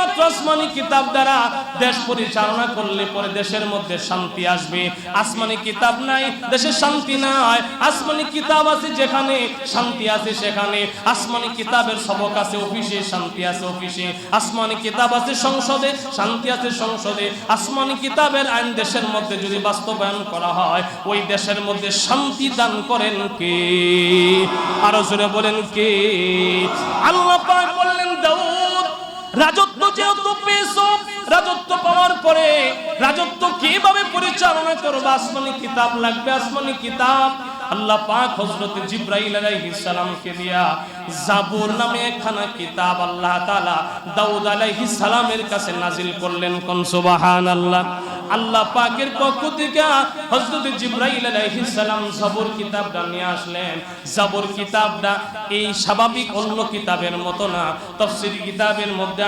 মাত্র আসমানি কিতাব দ্বারা দেশ পরিচালনা করলে পরে দেশের মধ্যে শান্তি আসবে। আসমানি কিতাব নাই, দেশে শান্তি নাই। আসমানি কিতাব আছে যেখানে, শান্তি আছে সেখানে। আসমানি কিতাবের সবক আছে অফিসে, শান্তি আছে অফিসে। আসমানি কিতাব আছে সংসদে, শান্তি আছে সংসদে। আসমানি কিতাবের আইন দেশের মধ্যে যদি বাস্তবায়ন করা হয়, ওই দেশের মধ্যে শান্তি দান করেন কে? আরো জোরে বলেন কে? আল্লাহ পাক বললেন, দাউদ রাজত্ব যেহেতু পেয়েছো, রাজত্ব পাওয়ার পরে রাজত্ব কিভাবে পরিচালনা করবে? আসমানি কিতাব লাগবে, আসমানি কিতাব। আল্লাহ পাক হযরত জিবরাইল আলাইহিস সালামকে দিয়া জাবুর নামে একখানা কিতাব আল্লাহ তাআলা দাউদ আলাইহিস সালামের কাছে নাজিল করলেন। কোন সুবহানাল্লাহ। আল্লাহ পাকের পক্ষ থেকে হযরত জিবরাইল আলাইহিস সালাম জাবুর কিতাবটা নিয়ে আসলেন। জাবুর কিতাবটা এই স্বাভাবিক অন্য কিতাবের মতো না, তাফসীর কিতাবের মধ্যে